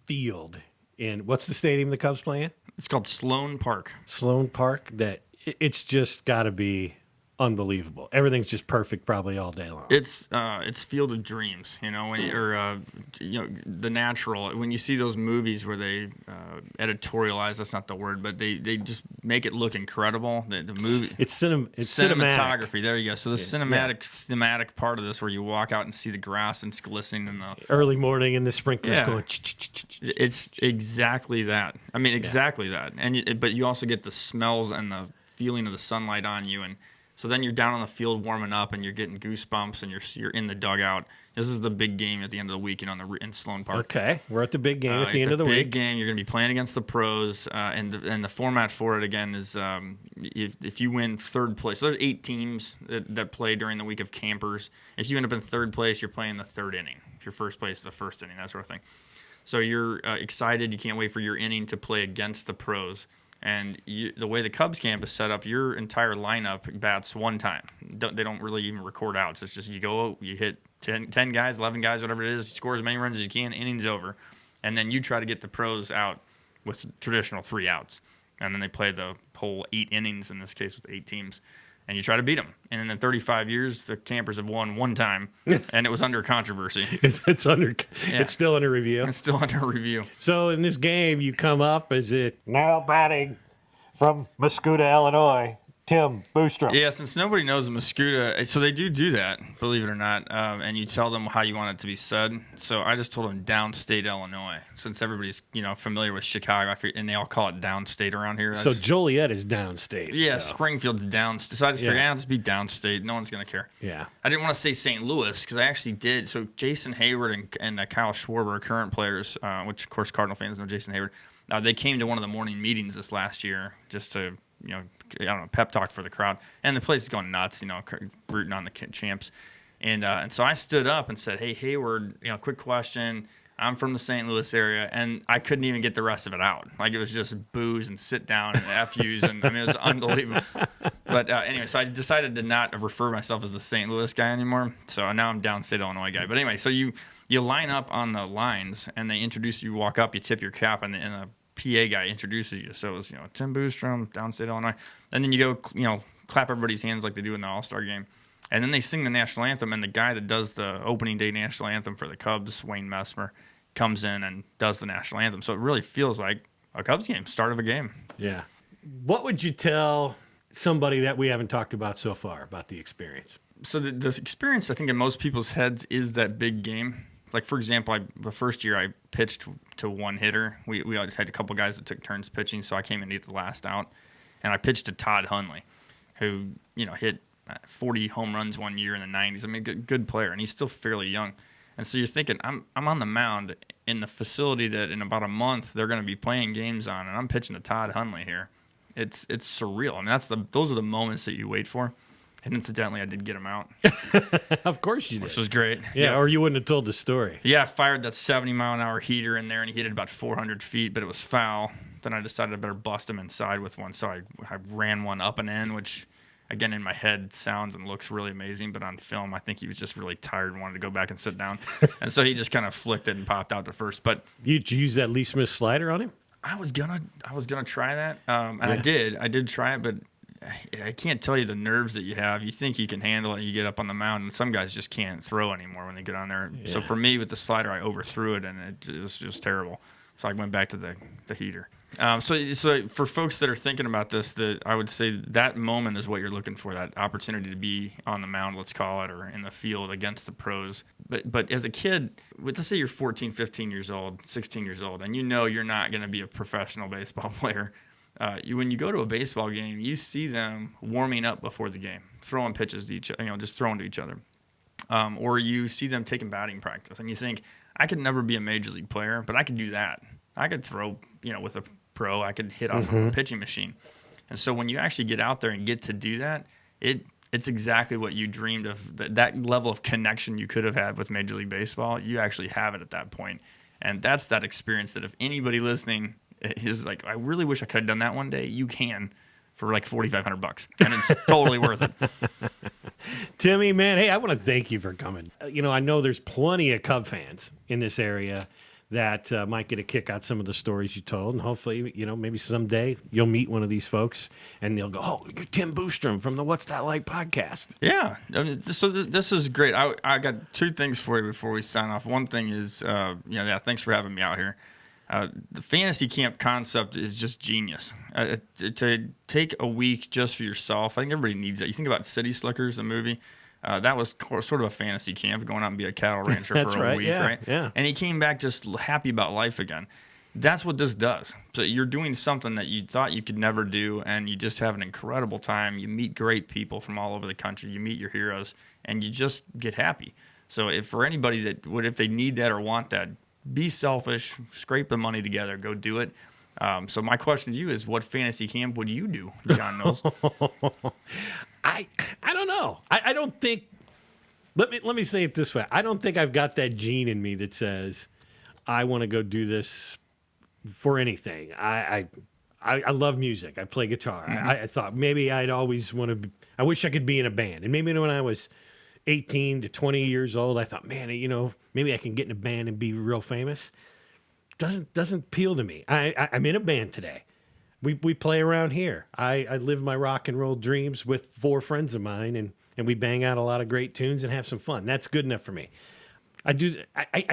field in, what's the stadium the Cubs play in? It's called Sloan Park. Sloan Park. It's just got to be unbelievable. Everything's just perfect probably all day long. It's Field of Dreams, the natural. When you see those movies where they editorialize, that's not the word, but they just make it look incredible. The movie, it's cinematography. There you go. So the thematic part of this, where you walk out and see the grass and it's glistening in the early morning and the sprinklers going. It's exactly that. I mean, exactly that. But you also get the smells and the feeling of the sunlight on you, and so then you're down on the field warming up, and you're getting goosebumps, and you're in the dugout. This is the big game at the end of the week in Sloan Park. Okay, we're at the big game at the end of the week. Big game. You're going to be playing against the pros, and the format for it again is if you win third place. So there's 8 teams that play during the week of campers. If you end up in third place, you're playing the third inning. If you're first place, the first inning, that sort of thing. So you're excited. You can't wait for your inning to play against the pros. And the way the Cubs camp is set up, your entire lineup bats one time. They don't really even record outs. It's just you go, you hit 10 guys, 11 guys, whatever it is, you score as many runs as you can, inning's over. And then you try to get the pros out with traditional 3 outs. And then they play the whole 8 innings, in this case with 8 teams. And you try to beat them. And in the 35 years, the Campers have won one time, and it was under controversy. It's still under review. It's still under review. So in this game, you come up, is it now batting from Mascoutah, Illinois, Tim Boostrom? Yeah, since nobody knows Mascoutah, so they do that, believe it or not, and you tell them how you want it to be said. So I just told them downstate Illinois, since everybody's familiar with Chicago, and they all call it downstate around here. So Joliet is downstate. Yeah, so. Springfield's downstate. So I just figured, I'll just be downstate. No one's going to care. Yeah. I didn't want to say St. Louis, because I actually did. So Jason Hayward and Kyle Schwarber are current players, which, of course, Cardinal fans know Jason Hayward. They came to one of the morning meetings this last year just to I don't know, pep talk for the crowd. And the place is going nuts, rooting on the champs. And so I stood up and said, "Hey, Hayward, quick question. I'm from the St. Louis area," and I couldn't even get the rest of it out. Like, it was just boos and sit down and FUs, and it was unbelievable. But anyway, so I decided to not refer myself as the St. Louis guy anymore. So now I'm downstate Illinois guy. But anyway, so you line up on the lines, and they introduce you. You walk up, you tip your cap, and a PA guy introduces you. So it was Tim Boostrom, downstate Illinois, and then you go clap everybody's hands like they do in the All-Star game. And then they sing the national anthem, and the guy that does the opening day national anthem for the Cubs, Wayne Messmer, comes in and does the national anthem. So it really feels like a Cubs game, start of a game. Yeah. What would you tell somebody that we haven't talked about so far about the experience? So the experience, I think, in most people's heads is that big game. Like, for example, the first year I pitched to one hitter. We had a couple guys that took turns pitching, so I came in to get the last out. And I pitched to Todd Hundley, who, hit 40 home runs one year in the 90s. I mean, good player, and he's still fairly young. And so you're thinking, I'm on the mound in the facility that in about a month they're going to be playing games on, and I'm pitching to Todd Hundley here. It's surreal. I mean, those are the moments that you wait for. And incidentally, I did get him out. Of course you did. Which was great. Yeah, or you wouldn't have told the story. Yeah, I fired that 70-mile-an-hour heater in there, and he hit it about 400 feet, but it was foul. Then I decided I better bust him inside with one, so I ran one up and in, which, again, in my head sounds and looks really amazing, but on film, I think he was just really tired and wanted to go back and sit down. And so he just kind of flicked it and popped out to first. But you use that Lee Smith slider on him? I was gonna try that, and yeah. I did try it, but I can't tell you the nerves that you have. You think you can handle it, you get up on the mound, and some guys just can't throw anymore when they get on there. Yeah. So for me, with the slider, I overthrew it, and it was just terrible. So I went back to the heater. So for folks that are thinking about this, I would say that moment is what you're looking for, that opportunity to be on the mound, let's call it, or in the field against the pros. But as a kid, let's say you're 14, 15 years old, 16 years old, and you're not going to be a professional baseball player. When you go to a baseball game, you see them warming up before the game, throwing pitches to each other, just throwing to each other. Or you see them taking batting practice, and you think, I could never be a major league player, but I could do that. I could throw, with a pro. I could hit off of a pitching machine. And so when you actually get out there and get to do that, it's exactly what you dreamed of. That level of connection you could have had with Major League Baseball, you actually have it at that point. And that's that experience that if anybody listening is like, I really wish I could have done that one day, you can for like $4,500, and it's totally worth it. Timmy, man, hey, I want to thank you for coming. I know there's plenty of Cub fans in this area that might get a kick out some of the stories you told, and hopefully, maybe someday you'll meet one of these folks, and they'll go, "Oh, you're Tim Boostrom from the What's That Like podcast." Yeah, I mean, so this is great. I got two things for you before we sign off. One thing is, thanks for having me out here. The fantasy camp concept is just genius. To take a week just for yourself, I think everybody needs that. You think about City Slickers, the movie. That was sort of a fantasy camp, going out and be a cattle rancher for a week, right? Yeah. And he came back just happy about life again. That's what this does. So you're doing something that you thought you could never do, and you just have an incredible time. You meet great people from all over the country. You meet your heroes, and you just get happy. So for anybody if they need that or want that, be selfish, scrape the money together, go do it. So my question to you is, what fantasy camp would you do, John Knowles? I don't know. I don't think. Let me say it this way. I don't think I've got that gene in me that says I want to go do this for anything. I love music. I play guitar. Mm-hmm. I thought maybe I'd always want to. I wish I could be in a band. And maybe when I was 18 to 20 years old, I thought, man, maybe I can get in a band and be real famous. Doesn't appeal to me. I'm in a band today. We play around here. I live my rock and roll dreams with 4 friends of mine, and we bang out a lot of great tunes and have some fun. That's good enough for me. I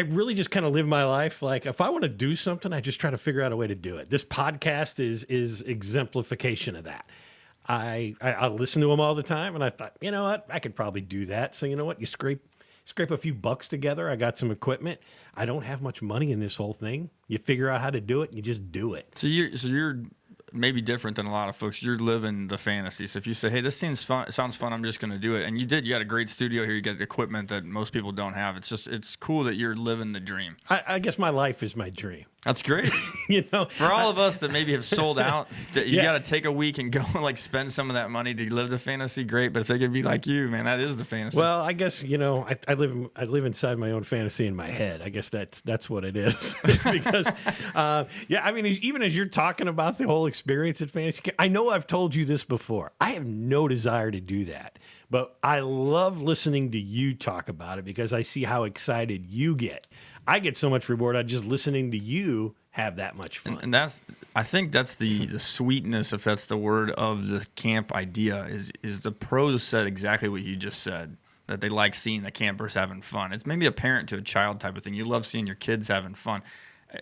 really just kind of live my life like, if I want to do something, I just try to figure out a way to do it. This podcast is exemplification of that. I listen to them all the time, and I thought, you know what, I could probably do that. So you know what, you scrape a few bucks together. I got some equipment. I don't have much money in this whole thing. You figure out how to do it, and you just do it. So you're maybe different than a lot of folks. You're living the fantasy. So if you say, hey, this sounds fun, I'm just going to do it. And you got a great studio here. You got equipment that most people don't have. It's cool that you're living the dream. I guess my life is my dream. That's great. For all of us that maybe have sold out, that you got to take a week and go and like spend some of that money to live the fantasy. Great, but if they could be like you, man, that is the fantasy. Well, I guess I live inside my own fantasy in my head. I guess that's what it is. Because I mean, even as you're talking about the whole experience at fantasy camp, I know I've told you this before. I have no desire to do that, but I love listening to you talk about it because I see how excited you get. I get so much reward out of just listening to you have that much fun. And I think that's the sweetness, if that's the word, of the camp idea is the pros said exactly what you just said, that they like seeing the campers having fun. It's maybe a parent to a child type of thing. You love seeing your kids having fun.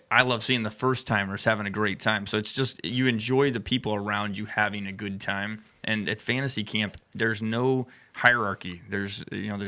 I love seeing the first timers having a great time. So it's just you enjoy the people around you having a good time. And at fantasy camp, there's no hierarchy. There's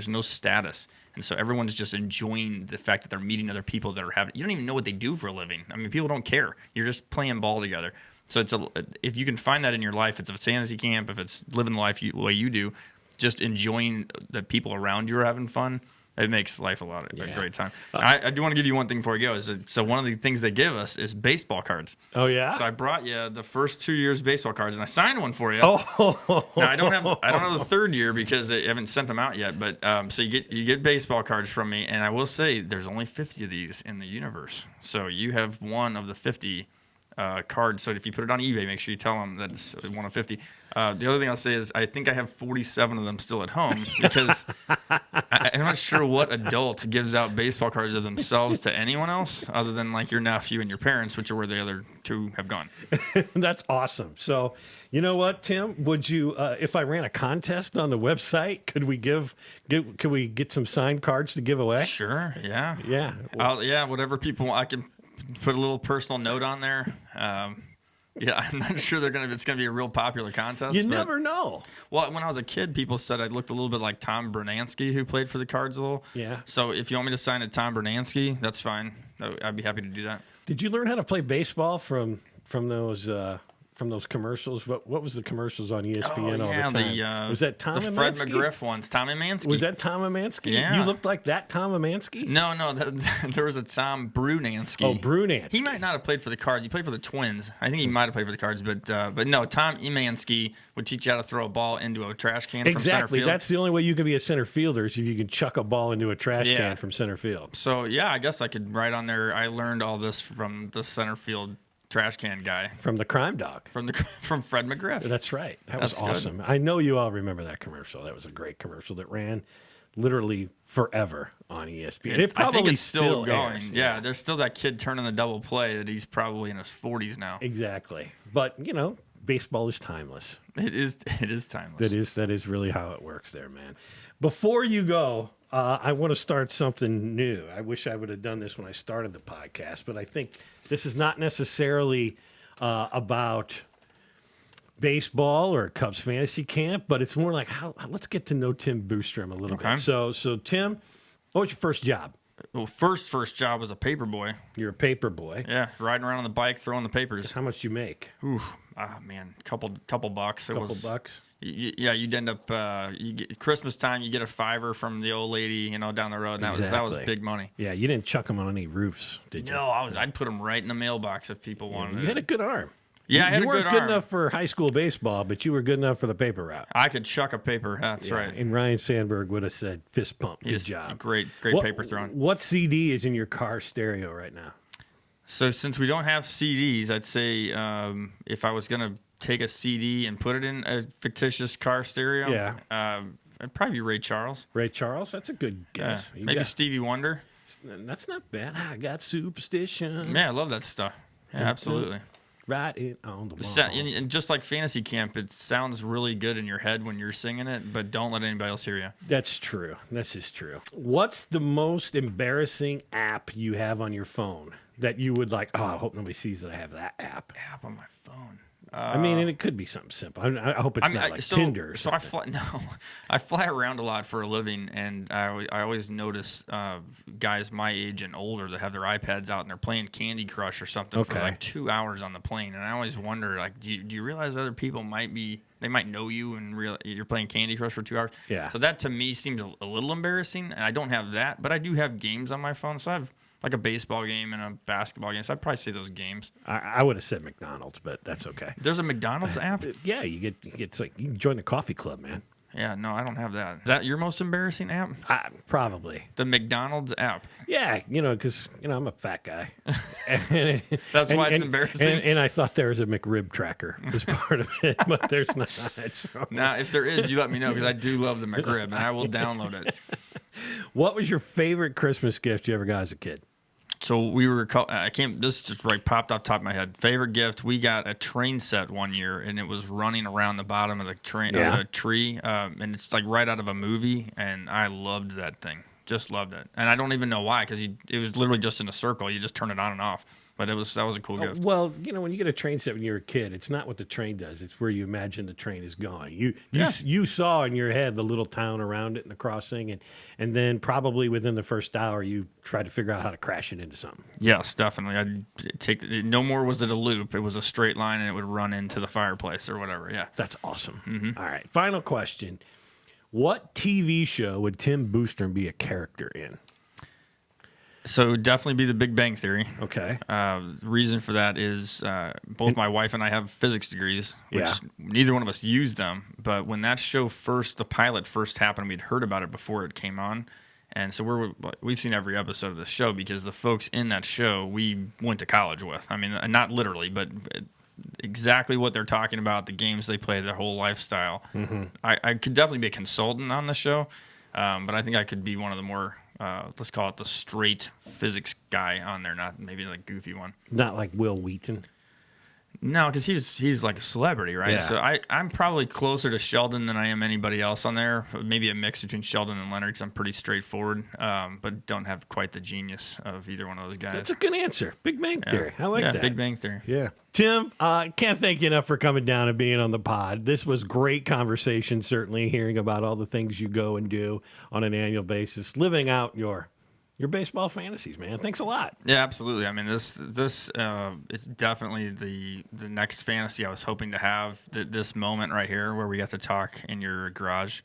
no status. And so everyone's just enjoying the fact that they're meeting other people that are having. You don't even know what they do for a living. I mean, people don't care. You're just playing ball together. So if you can find that in your life, it's a fantasy camp. If it's living the life the way you do, just enjoying the people around you are having fun. It makes life a great time. I do want to give you one thing before we go. So one of the things they give us is baseball cards. Oh yeah. So I brought you the first 2 years baseball cards, and I signed one for you. Oh. Now I don't have the third year because they haven't sent them out yet. But so you get baseball cards from me, and I will say there's only 50 of these in the universe. So you have one of the 50 cards. So if you put it on eBay, make sure you tell them that it's one of 50. The other thing I'll say is I think I have 47 of them still at home because I'm not sure what adult gives out baseball cards of themselves to anyone else other than like your nephew and your parents, which are where the other two have gone. That's awesome. So you know what, Tim? Would you, if I ran a contest on the website, could we get some signed cards to give away? Sure. Yeah. Yeah. Whatever people want. I can put a little personal note on there. I'm not sure it's going to be a real popular contest. You never know. Well, when I was a kid, people said I looked a little bit like Tom Bernansky, who played for the Cards a little. Yeah. So if you want me to sign a Tom Bernansky, that's fine. I'd be happy to do that. Did you learn how to play baseball from those commercials? What was the commercials on ESPN all the time? Was that Tom the Fred Amansky? McGriff ones? Tom Amansky. Was that Tom Amansky? Yeah. You looked like that Tom Amansky? No, there was a Tom Brunansky. Oh, Brunansky. He might not have played for the Cards. He played for the Twins. I think he might have played for the Cards, but no, Tom Amansky would teach you how to throw a ball into a trash can from center field. Exactly. That's the only way you can be a center fielder is if you can chuck a ball into a trash can from center field. So, yeah, I guess I could write on there, I learned all this from the center field trash can guy. From the Crime Dog. From Fred McGriff. That's right. That's awesome. Good. I know you all remember that commercial. That was a great commercial that ran literally forever on ESPN. It probably I think it's still going. Airs, yeah, there's still that kid turning the double play that he's probably in his 40s now. Exactly. But, baseball is timeless. It is timeless. That is really how it works there, man. Before you go, I want to start something new. I wish I would have done this when I started the podcast, but I think this is not necessarily about baseball or Cubs fantasy camp, but it's more like let's get to know Tim Boostrom a little bit. So Tim, what was your first job? Well, first job was a paper boy. You're a paper boy. Yeah, riding around on the bike, throwing the papers. How much do you make? Man, couple bucks. Couple bucks. You'd end up Christmas time. You get a $5 from the old lady, down the road. And that was big money. Yeah, you didn't chuck them on any roofs, did you? No, I'd put them right in the mailbox if people wanted it. You had a good arm. Yeah, I had a good arm. You weren't good enough for high school baseball, but you were good enough for the paper route. I could chuck a paper. That's right. And Ryne Sandberg would have said fist pump. Good job. Great paper throwing. What CD is in your car stereo right now? So since we don't have CDs, I'd say if I was going to take a CD and put it in a fictitious car stereo, it'd probably be Ray Charles. Ray Charles? That's a good guess. Maybe Stevie Wonder. That's not bad. I got superstition. Yeah, I love that stuff. Yeah, absolutely. Right in on the wall. And just like fantasy camp, it sounds really good in your head when you're singing it, but don't let anybody else hear you. That's true. This is true. What's the most embarrassing app you have on your phone that you would like, I hope nobody sees that I have that app? App on my phone. And it could be something simple. I hope it's not like Tinder or something. I fly around a lot for a living, and I always notice guys my age and older that have their iPads out and they're playing Candy Crush or something for like 2 hours on the plane. And I always wonder, like, do you realize other people might know you and you're playing Candy Crush for 2 hours? Yeah. So that to me seems a little embarrassing, and I don't have that, but I do have games on my phone. So I have like a baseball game and a basketball game. So I'd probably say those games. I would have said McDonald's, but that's okay. There's a McDonald's app? Yeah, you can join the coffee club, man. Yeah, no, I don't have that. Is that your most embarrassing app? Probably. The McDonald's app. Yeah, because I'm a fat guy. That's why it's embarrassing. And I thought there was a McRib tracker as part of it, but there's not. So. Now, if there is, you let me know because I do love the McRib, and I will download it. What was your favorite Christmas gift you ever got as a kid? So this just popped off the top of my head. Favorite gift, we got a train set one year, and it was running around the bottom of the train, a tree, and it's like right out of a movie, and I loved that thing. Just loved it. And I don't even know why, because it was literally just in a circle. You just turn it on and off. But that was a cool gift. Well, when you get a train set when you're a kid, it's not what the train does. It's where you imagine the train is going. You saw in your head the little town around it and the crossing, and then probably within the first hour, you tried to figure out how to crash it into something. Yes, definitely. I'd take no more was it a loop. It was a straight line, and it would run into the fireplace or whatever. Yeah. That's awesome. Mm-hmm. All right, final question. What TV show would Tim Boostrom be a character in? So it would definitely be the Big Bang Theory. Okay. The reason for that is both my wife and I have physics degrees, which neither one of us used them. But when that show the pilot first happened, we'd heard about it before it came on. And so we've seen every episode of the show because the folks in that show we went to college with. I mean, not literally, but exactly what they're talking about, the games they play, their whole lifestyle. Mm-hmm. I could definitely be a consultant on the show, but I think I could be one of the more... let's call it the straight physics guy on there, not maybe like goofy one. Not like Will Wheaton. No, because he's like a celebrity, right? Yeah. So I'm probably closer to Sheldon than I am anybody else on there. Maybe a mix between Sheldon and Leonard because I'm pretty straightforward, but don't have quite the genius of either one of those guys. That's a good answer. Big Bang Theory. I like that. Big Bang Theory. Yeah. Tim, can't thank you enough for coming down and being on the pod. This was great conversation, certainly, hearing about all the things you go and do on an annual basis, living out your baseball fantasies, man. Thanks a lot. Yeah, absolutely. I mean, this it's definitely the next fantasy I was hoping to have. This moment right here where we got to talk in your garage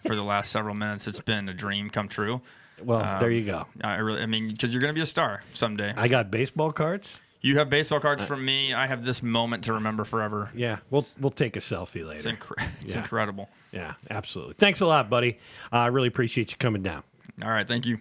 for the last several minutes. It's been a dream come true. Well, there you go. I mean, because you're going to be a star someday. I got baseball cards. You have baseball cards from me. I have this moment to remember forever. Yeah, we'll take a selfie later. It's incredible. Yeah, absolutely. Thanks a lot, buddy. I really appreciate you coming down. All right, thank you.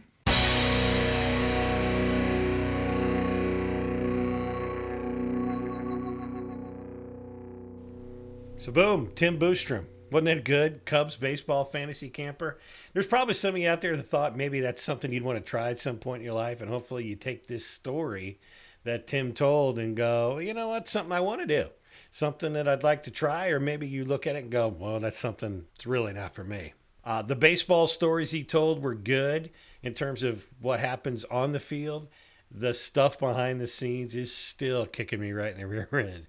So boom, Tim Boostrom. Wasn't that good? Cubs baseball fantasy camper. There's probably some of you out there that thought maybe that's something you'd want to try at some point in your life, and hopefully you take this story that Tim told and go, you know what, something I want to do. Something that I'd like to try, or maybe you look at it and go, well, that's something that's really not for me. The baseball stories he told were good in terms of what happens on the field. The stuff behind the scenes is still kicking me right in the rear end.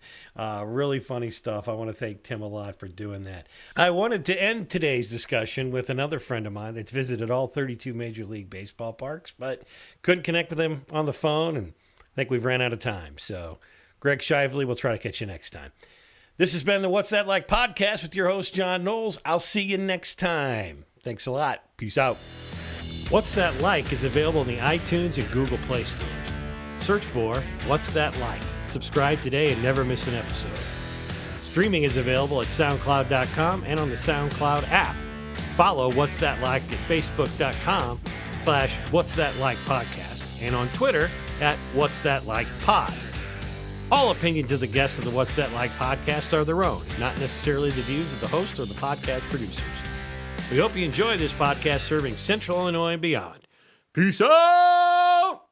Really funny stuff. I want to thank Tim a lot for doing that. I wanted to end today's discussion with another friend of mine that's visited all 32 Major League Baseball parks, but couldn't connect with him on the phone, and I think we've ran out of time. So, Greg Shively, we'll try to catch you next time. This has been the What's That Like podcast with your host, John Knowles. I'll see you next time. Thanks a lot. Peace out. What's That Like is available in the iTunes and Google Play stores. Search for What's That Like. Subscribe today and never miss an episode. Streaming is available at SoundCloud.com and on the SoundCloud app. Follow What's That Like at Facebook.com/What's That Like podcast and on Twitter at What's That Like Pod. All opinions of the guests of the What's That Like podcast are their own, not necessarily the views of the host or the podcast producers. We hope you enjoy this podcast serving Central Illinois and beyond. Peace out!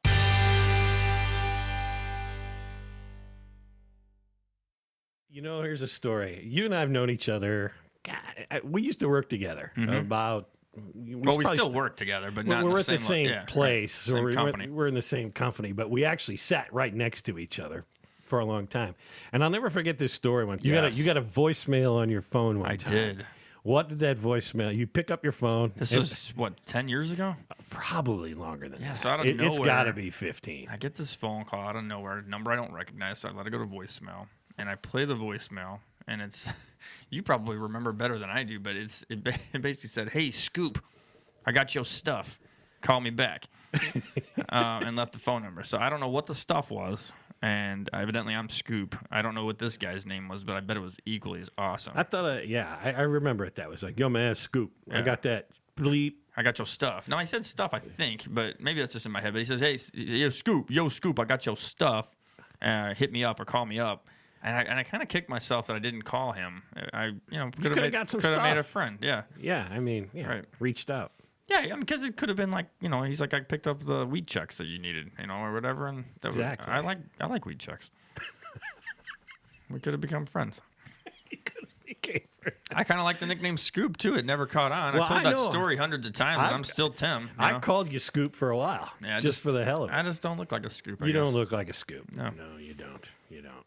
You know, here's a story. You and I have known each other. God, we used to work together about... We still work together, but not in the same... We're at the same place. Right. Same company. We're in the same company, but we actually sat right next to each other for a long time. And I'll never forget this story. When you got a voicemail on your phone one time. I did. What did that voicemail? You pick up your phone. This was, 10 years ago? Probably longer than that. Yeah, so out of nowhere. It's got to be 15. I get this phone call out of nowhere, a number I don't recognize, so I let it go to voicemail. And I play the voicemail, and it's, you probably remember better than I do, but it basically said, "Hey, Scoop, I got your stuff." call me back, and left the phone number. So I don't know what the stuff was, and evidently I'm Scoop. I don't know what this guy's name was, but I bet it was equally as awesome. I thought, I remember it. That was like, yo, man, Scoop. Yeah. I got that bleep. I got your stuff. No, he said stuff, I think, but maybe that's just in my head. But he says, hey, yo, Scoop, I got your stuff. Hit me up or call me up. And I kind of kicked myself that I didn't call him. Could have got some Could have made a stuff. friend, yeah. Yeah, I mean, Right. reached out. Yeah, I mean, because it could have been like, he's like, I picked up the weed checks that you needed, or whatever. And that Exactly. I like weed checks. We could have become friends. You could have became friends. I kind of like the nickname Scoop, too. It never caught on. Well, I told I that know. story hundreds of times, and I'm still Tim. I called you Scoop for a while, Yeah, just for the hell of it. I just don't look like a Scoop, I You guess. don't look like a Scoop. No. No, you don't. You don't.